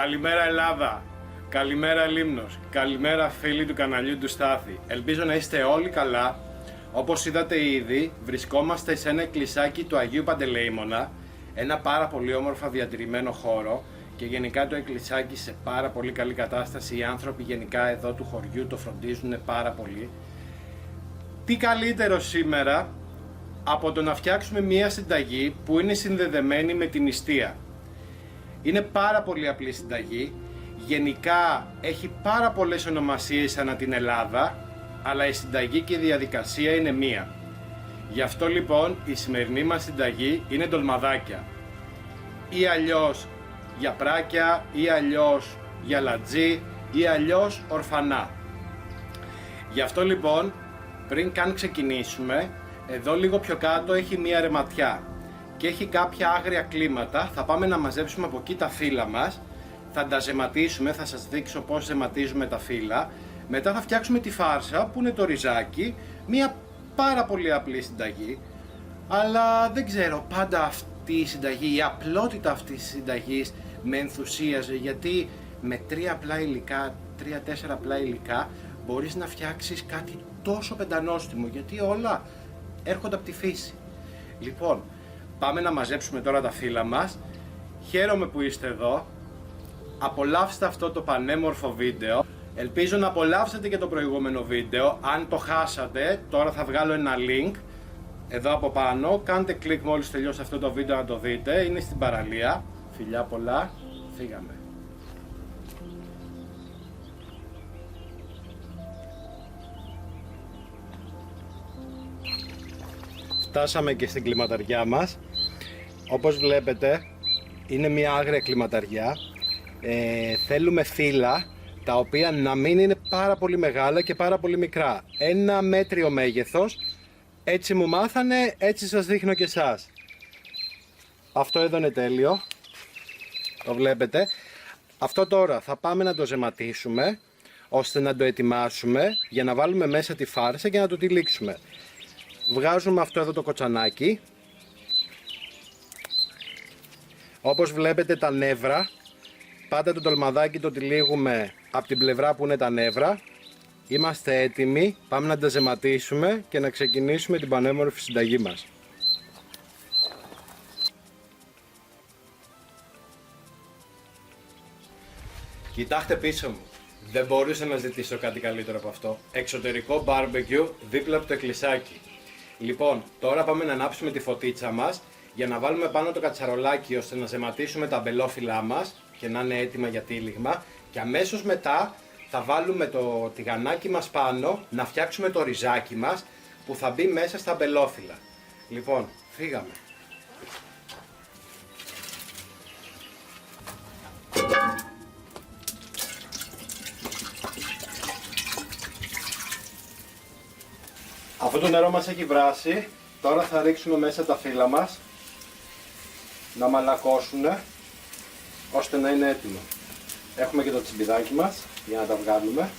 Καλημέρα Ελλάδα, καλημέρα Λίμνος, καλημέρα φίλοι του καναλιού του Στάθη. Ελπίζω να είστε όλοι καλά. Όπως είδατε ήδη, βρισκόμαστε σε ένα εκκλησάκι του Αγίου Παντελεήμωνα, ένα πάρα πολύ όμορφα διατηρημένο χώρο και γενικά το εκκλησάκι σε πάρα πολύ καλή κατάσταση. Οι άνθρωποι γενικά εδώ του χωριού το φροντίζουν πάρα πολύ. Τι καλύτερο σήμερα από το να φτιάξουμε μία συνταγή που είναι συνδεδεμένη με την νηστεία. Είναι πάρα πολύ απλή συνταγή, γενικά έχει πάρα πολλές ονομασίες ανά την Ελλάδα, αλλά η συνταγή και η διαδικασία είναι μία. Γι' αυτό λοιπόν η σημερινή μας συνταγή είναι ντολμαδάκια, ή αλλιώς γιαπράκια, ή αλλιώς γιαλατζή, ή αλλιώς ορφανά. Γι' αυτό λοιπόν, πριν καν ξεκινήσουμε, εδώ λίγο πιο κάτω έχει μία ρεματιά και έχει κάποια άγρια κλίματα. Θα πάμε να μαζέψουμε από εκεί τα φύλλα μας, θα τα ζεματίσουμε, θα σας δείξω πώς ζεματίζουμε τα φύλλα. Μετά θα φτιάξουμε τη φάρσα που είναι το ριζάκι, μία πάρα πολύ απλή συνταγή, αλλά δεν ξέρω, πάντα αυτή η συνταγή, η απλότητα αυτής της συνταγής με ενθουσίαζε, γιατί με 3-4 απλά υλικά μπορείς να φτιάξεις κάτι τόσο πεντανόστιμο, γιατί όλα έρχονται από τη φύση. Λοιπόν, πάμε να μαζέψουμε τώρα τα φύλλα μας. Χαίρομαι που είστε εδώ. Απολαύστε αυτό το πανέμορφο βίντεο. Ελπίζω να απολαύσετε και το προηγούμενο βίντεο. Αν το χάσατε, τώρα θα βγάλω ένα link εδώ από πάνω. Κάντε κλικ μόλις τελειώσει αυτό το βίντεο να το δείτε. Είναι στην παραλία. Φιλιά πολλά. Φύγαμε. Φτάσαμε και στην κλιματαριά μας. Όπως βλέπετε είναι μια άγρια κλιματαριά. Θέλουμε φύλλα τα οποία να μην είναι πάρα πολύ μεγάλα και πάρα πολύ μικρά. Ένα μέτριο μέγεθος. Έτσι μου μάθανε, έτσι σας δείχνω και εσάς. Αυτό εδώ είναι τέλειο. Το βλέπετε. Αυτό τώρα θα πάμε να το ζεματίσουμε, ώστε να το ετοιμάσουμε για να βάλουμε μέσα τη φάρσα και να το τυλίξουμε. Βγάζουμε αυτό εδώ το κοτσανάκι. Όπως βλέπετε τα νεύρα, πάντα το ντολμαδάκι το τυλίγουμε από την πλευρά που είναι τα νεύρα. Είμαστε έτοιμοι, πάμε να τα ζεματίσουμε και να ξεκινήσουμε την πανέμορφη συνταγή μας. Κοιτάξτε πίσω μου, δεν μπορούσα να ζητήσω κάτι καλύτερο από αυτό. Εξωτερικό barbecue δίπλα από το εκκλησάκι. Λοιπόν, τώρα πάμε να ανάψουμε τη φωτίτσα μας για να βάλουμε πάνω το κατσαρολάκι, ώστε να ζεματίσουμε τα μπελόφυλλά μας και να είναι έτοιμα για τύλιγμα, και αμέσως μετά θα βάλουμε το τηγανάκι μας πάνω να φτιάξουμε το ριζάκι μας που θα μπει μέσα στα μπελόφυλλα. Λοιπόν, φύγαμε. Αυτό το νερό μας έχει βράσει. Τώρα θα ρίξουμε μέσα τα φύλλα μας να μαλακώσουν, ώστε να είναι έτοιμο. Έχουμε και το τσιμπιδάκι μας για να τα βγάλουμε.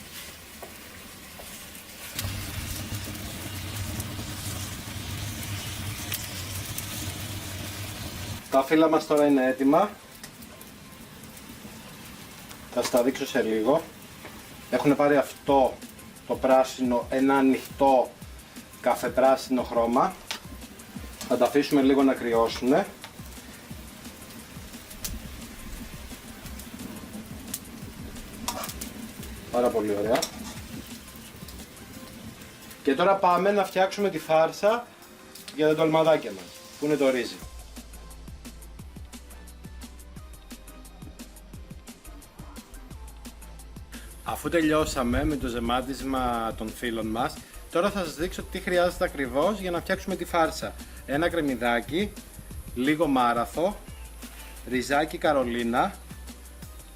Τα φύλλα μας τώρα είναι έτοιμα. Θα σας τα δείξω σε λίγο. Έχουν πάρει αυτό το πράσινο, ένα ανοιχτό καφεπράσινο χρώμα. Θα τα αφήσουμε λίγο να κρυώσουν. Πάρα πολύ ωραία. Και τώρα πάμε να φτιάξουμε τη φάρσα για τα ντολμαδάκια μας, που είναι το ρύζι. Αφού τελειώσαμε με το ζεμάτισμα των φύλλων μας, τώρα θα σας δείξω τι χρειάζεται ακριβώς για να φτιάξουμε τη φάρσα. Ένα κρεμμυδάκι, λίγο μάραθο, ριζάκι καρολίνα,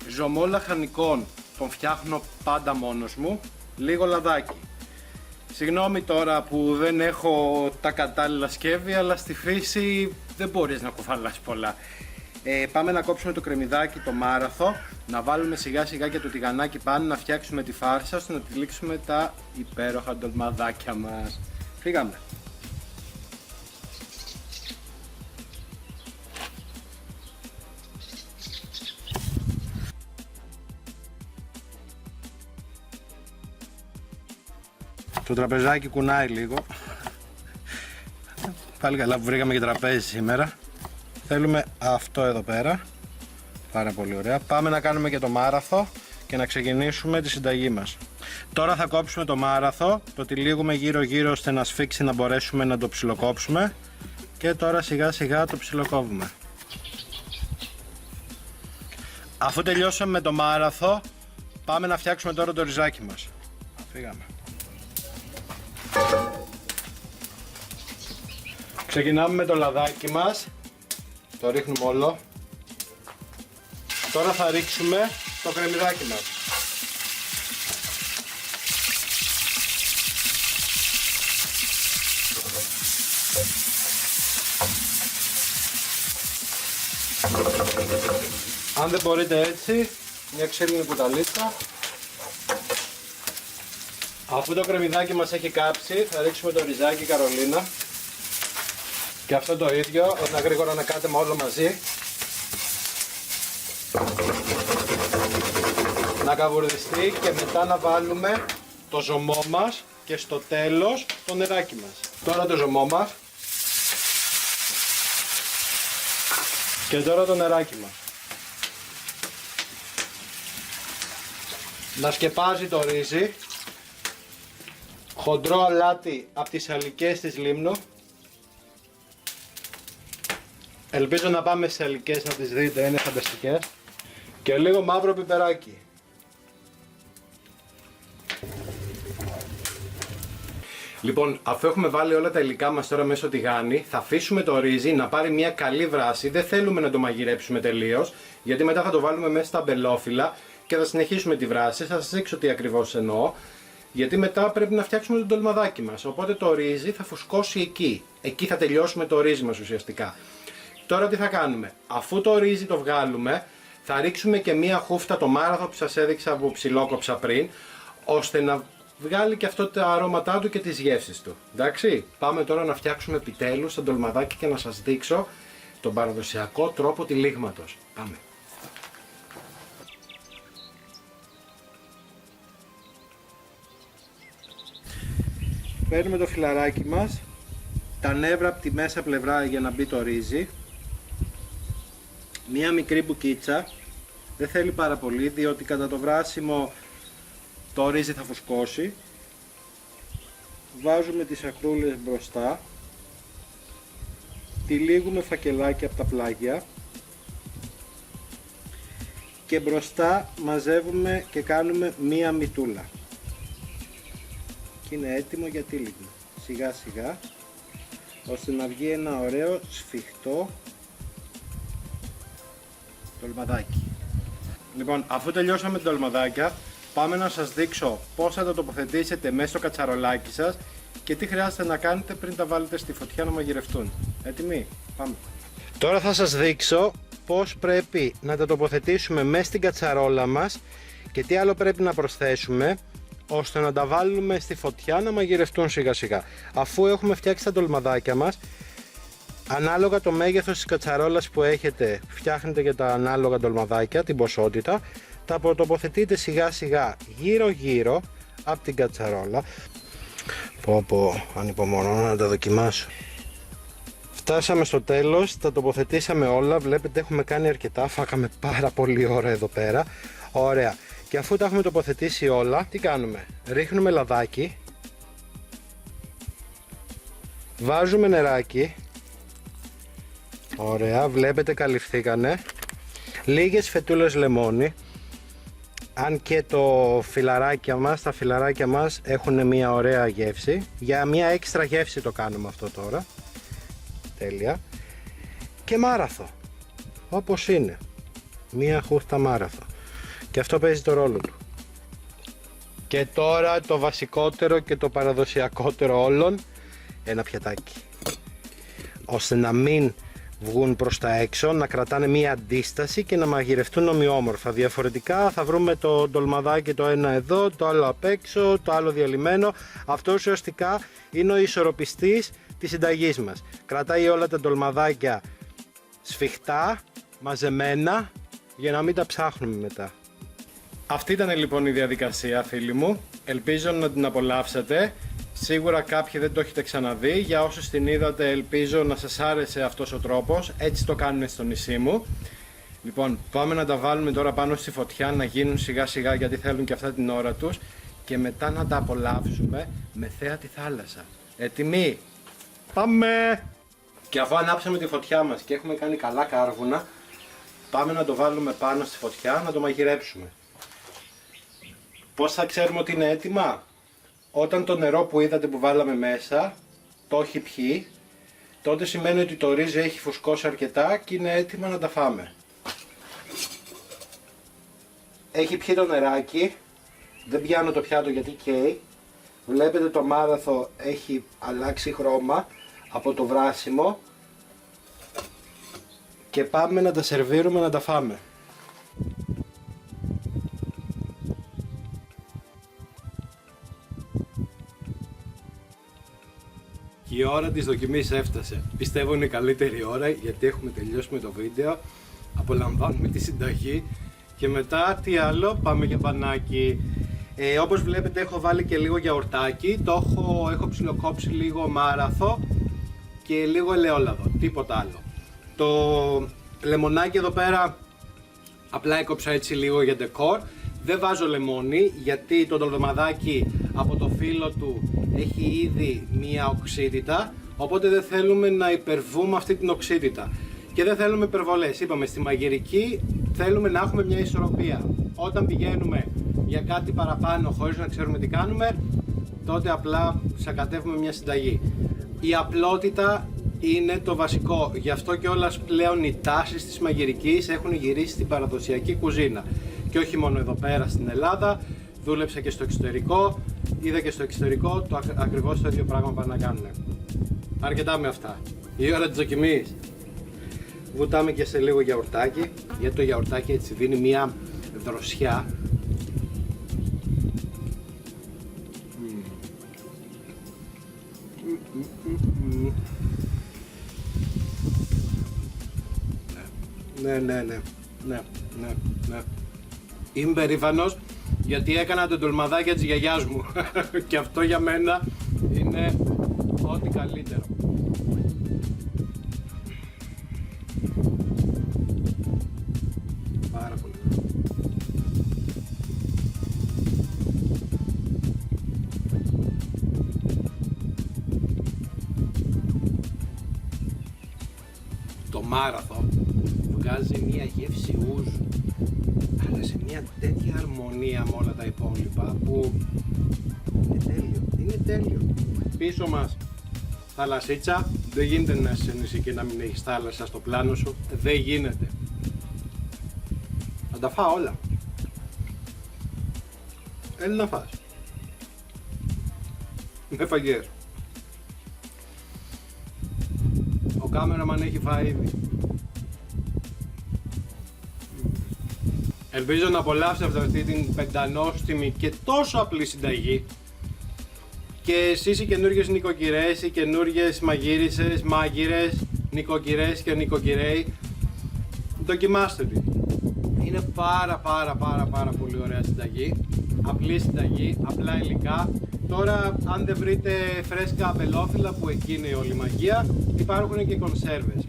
ζωμό λαχανικών, τον φτιάχνω πάντα μόνος μου, λίγο λαδάκι. Συγγνώμη τώρα που δεν έχω τα κατάλληλα σκεύη, αλλά στη φύση δεν μπορείς να κουβαλάς πολλά. Πάμε να κόψουμε το κρεμμυδάκι, το μάραθο, να βάλουμε σιγά σιγά και το τηγανάκι πάνω, να φτιάξουμε τη φάρσα ώστε να τυλίξουμε τα υπέροχα ντολμαδάκια μας. Φύγαμε! Το τραπεζάκι κουνάει λίγο. Πάλι καλά που βρήκαμε και τραπέζι σήμερα. Θέλουμε αυτό εδώ πέρα. Πάρα πολύ ωραία. Πάμε να κάνουμε και το μάραθο και να ξεκινήσουμε τη συνταγή μας. Τώρα θα κόψουμε το μάραθο, το τυλίγουμε γύρω γύρω ώστε να σφίξει, να μπορέσουμε να το ψιλοκόψουμε. Και τώρα σιγά σιγά το ψιλοκόβουμε. Αφού τελειώσαμε με το μάραθο, πάμε να φτιάξουμε τώρα το ριζάκι μας. Φύγαμε. Ξεκινάμε με το λαδάκι μας. Το ρίχνουμε όλο. Τώρα θα ρίξουμε το κρεμμυδάκι μας. Αν δεν μπορείτε έτσι, μια ξύλινη κουταλίτσα. Αφού το κρεμμυδάκι μας έχει κάψει, θα ρίξουμε το ριζάκι Καρολίνα. Και αυτό το ίδιο, ένα γρήγορα να κάνουμε όλο μαζί. Να καβουρδιστεί και μετά να βάλουμε το ζωμό μας και στο τέλος το νεράκι μας. Τώρα το ζωμό μας και τώρα το νεράκι μας. Να σκεπάζει το ρύζι, χοντρό αλάτι από τις αλικές της Λίμνου. Ελπίζω να πάμε στις αλικές να τις δείτε, είναι φανταστικές. Και λίγο μαύρο πιπεράκι. Λοιπόν, αφού έχουμε βάλει όλα τα υλικά μας τώρα μέσα στο τηγάνι, θα αφήσουμε το ρύζι να πάρει μια καλή βράση. Δεν θέλουμε να το μαγειρέψουμε τελείως, γιατί μετά θα το βάλουμε μέσα στα μπελόφυλλα και θα συνεχίσουμε τη βράση. Θα σας δείξω τι ακριβώς εννοώ, γιατί μετά πρέπει να φτιάξουμε το ντολμαδάκι μας. Οπότε το ρύζι θα φουσκώσει εκεί. Εκεί θα τελειώσουμε το ρύζι μας ουσιαστικά. Τώρα τι θα κάνουμε? Αφού το ρύζι το βγάλουμε, θα ρίξουμε και μία χούφτα το μάραθο που σας έδειξα που ψιλόκοψα πριν, ώστε να βγάλει και αυτό τα αρώματά του και τις γεύσεις του. Εντάξει, πάμε τώρα να φτιάξουμε επιτέλους το ντολμαδάκι και να σας δείξω τον παραδοσιακό τρόπο τυλίγματος. Πάμε. Παίρνουμε το φυλαράκι μας, τα νεύρα από τη μέσα πλευρά για να μπει το ρύζι, μία μικρή μπουκίτσα, δεν θέλει πάρα πολύ διότι κατά το βράσιμο το ρύζι θα φουσκώσει. Βάζουμε τις ακρούλες μπροστά, τυλίγουμε φακελάκι από τα πλάγια και μπροστά μαζεύουμε και κάνουμε μία μυτούλα. Και είναι έτοιμο για τύλιγμα. Σιγά σιγά, ώστε να βγει ένα ωραίο σφιχτό ντολμαδάκι. Λοιπόν, αφού τελειώσαμε τα ντολμαδάκια, πάμε να σας δείξω πώς θα τα τοποθετήσετε μέσα στο κατσαρολάκι σας και τι χρειάζεται να κάνετε πριν τα βάλετε στη φωτιά να μαγειρευτούν. Έτοιμοι? Πάμε. Τώρα θα σας δείξω πώς πρέπει να τα τοποθετήσουμε μέσα στην κατσαρόλα μας και τι άλλο πρέπει να προσθέσουμε ώστε να τα βάλουμε στη φωτιά να μαγειρευτούν σιγά σιγά. Αφού έχουμε φτιάξει τα ντολμαδάκια μας, ανάλογα το μέγεθος της κατσαρόλας που έχετε, φτιάχνετε και τα ανάλογα ντολμαδάκια, την ποσότητα, τα τοποθετείτε σιγά σιγά γύρω γύρω από την κατσαρόλα. Πω, ανυπομονώ να τα δοκιμάσω. Φτάσαμε στο τέλος, τα τοποθετήσαμε όλα, βλέπετε έχουμε κάνει αρκετά, φάγαμε πάρα πολύ ώρα εδώ πέρα. Ωραία. Και αφού τα έχουμε τοποθετήσει όλα, τι κάνουμε? Ρίχνουμε λαδάκι, βάζουμε νεράκι, ωραία, βλέπετε καλυφθήκανε, λίγες φετούλες λεμόνι, αν και τα φιλαράκια μας έχουν μια ωραία γεύση, για μια έξτρα γεύση το κάνουμε αυτό τώρα, τέλεια, και μάραθο, όπως είναι, μια χούφτα μάραθο. Και αυτό παίζει το ρόλο του. Και τώρα το βασικότερο και το παραδοσιακότερο όλων, ένα πιατάκι. Ώστε να μην βγουν προς τα έξω, να κρατάνε μία αντίσταση και να μαγειρευτούν ομοιόμορφα. Διαφορετικά θα βρούμε το ντολμαδάκι το ένα εδώ, το άλλο απ' έξω, το άλλο διαλυμένο. Αυτό ουσιαστικά είναι ο ισορροπιστής της συνταγής μας. Κρατάει όλα τα ντολμαδάκια σφιχτά, μαζεμένα, για να μην τα ψάχνουμε μετά. Αυτή ήταν λοιπόν η διαδικασία, φίλοι μου. Ελπίζω να την απολαύσατε Σίγουρα κάποιοι δεν το έχετε ξαναδεί. Για όσους την είδατε, ελπίζω να σας άρεσε αυτός ο τρόπος. Έτσι το κάνουν στο νησί μου. Λοιπόν, πάμε να τα βάλουμε τώρα πάνω στη φωτιά να γίνουν σιγά σιγά, γιατί θέλουν και αυτά την ώρα τους, και μετά να τα απολαύσουμε με θέα τη θάλασσα. Έτοιμοι? Πάμε! Και αφού ανάψαμε τη φωτιά μας και έχουμε κάνει καλά κάρβουνα, πάμε να το βάλουμε πάνω στη φωτιά να το μαγειρέψουμε. Πώς θα ξέρουμε ότι είναι έτοιμα? Όταν το νερό που είδατε που βάλαμε μέσα το έχει πιει, τότε σημαίνει ότι το ρύζι έχει φουσκώσει αρκετά και είναι έτοιμα να τα φάμε. Έχει πιει το νεράκι, δεν πιάνω το πιάτο γιατί καίει. Βλέπετε το μάραθο έχει αλλάξει χρώμα από το βράσιμο και πάμε να τα σερβίρουμε να τα φάμε. Και η ώρα της δοκιμής έφτασε. Πιστεύω είναι η καλύτερη ώρα γιατί έχουμε τελειώσει με το βίντεο. Απολαμβάνουμε τη συνταγή και μετά τι άλλο, πάμε για μπανάκι. Όπως βλέπετε έχω βάλει και λίγο γιαουρτάκι. Έχω ψιλοκόψει λίγο μάραθο και λίγο ελαιόλαδο, τίποτα άλλο. Το λεμονάκι εδώ πέρα απλά έκοψα έτσι λίγο για ντεκόρ. Δεν βάζω λεμόνι γιατί το ντολμαδάκι από το φύλλο του έχει ήδη μία οξύτητα, οπότε δεν θέλουμε να υπερβούμε αυτή την οξύτητα και δεν θέλουμε υπερβολές. Είπαμε, στη μαγειρική θέλουμε να έχουμε μια ισορροπία. Όταν πηγαίνουμε για κάτι παραπάνω χωρίς να ξέρουμε τι κάνουμε, τότε απλά σακατεύουμε μια συνταγή. Η απλότητα είναι το βασικό, γι' αυτό και όλας πλέον οι τάσεις της μαγειρικής έχουν γυρίσει στην παραδοσιακή κουζίνα. Και όχι μόνο εδώ πέρα στην Ελλάδα, δούλεψα και στο εξωτερικό, είδα και στο εξωτερικό ακριβώς το ίδιο πράγμα πάνε να κάνουν. Αρκετά με αυτά. Η ώρα της δοκιμής. Βουτάμε και σε λίγο γιαουρτάκι, γιατί το γιαουρτάκι έτσι δίνει μια δροσιά. Ναι. Είμαι περήφανος γιατί έκανα το ντολμαδάκι της γιαγιάς μου και αυτό για μένα είναι ό,τι καλύτερο. Πάρα πολύ. Το μάραθο βγάζει μια γεύση ούζου, αλλά σε μια τέτοια αρμονία με όλα τα υπόλοιπα που είναι τέλειο. Πίσω μας θαλασσίτσα, δεν γίνεται να είσαι σε νησί και να μην έχεις θάλασσα στο πλάνο σου, δεν γίνεται. Θα τα φάω όλα. Έλα να φας. Με φαγές. Ο κάμεραμαν έχει φάει ήδη. Ελπίζω να απολαύσετε αυτή την πεντανόστιμη και τόσο απλή συνταγή. Και εσείς οι καινούργιες νοικοκυρές, οι καινούργιες μαγείρισες, μάγειρες, νοικοκυρές και νοικοκυρέοι, δοκιμάστε τη. Είναι πάρα πολύ ωραία συνταγή. Απλή συνταγή, απλά υλικά. Τώρα αν δεν βρείτε φρέσκα αμπελόφυλλα, που εκεί είναι η όλη μαγεία, υπάρχουν και κονσέρβες.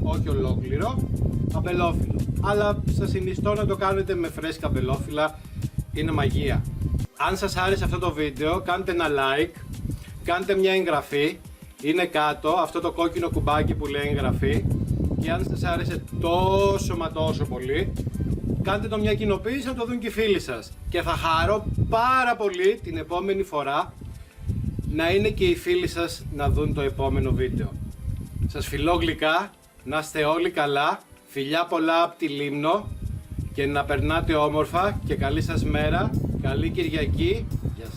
Όχι ολόκληρο, αμπελόφυλλο. Αλλά σας συνιστώ να το κάνετε με φρέσκα αμπελόφυλλα, είναι μαγεία. Αν σας άρεσε αυτό το βίντεο, κάντε ένα like, κάντε μια εγγραφή, είναι κάτω αυτό το κόκκινο κουμπάκι που λέει εγγραφή, και αν σας άρεσε τόσο πολύ, κάντε το μια κοινοποίηση να το δουν και οι φίλοι σας. Και θα χαρώ πάρα πολύ την επόμενη φορά να είναι και οι φίλοι σας να δουν το επόμενο βίντεο. Σας φιλώ γλυκά, να είστε όλοι καλά, φιλιά πολλά από τη Λίμνο και να περνάτε όμορφα και καλή σας μέρα, καλή Κυριακή, γεια σας.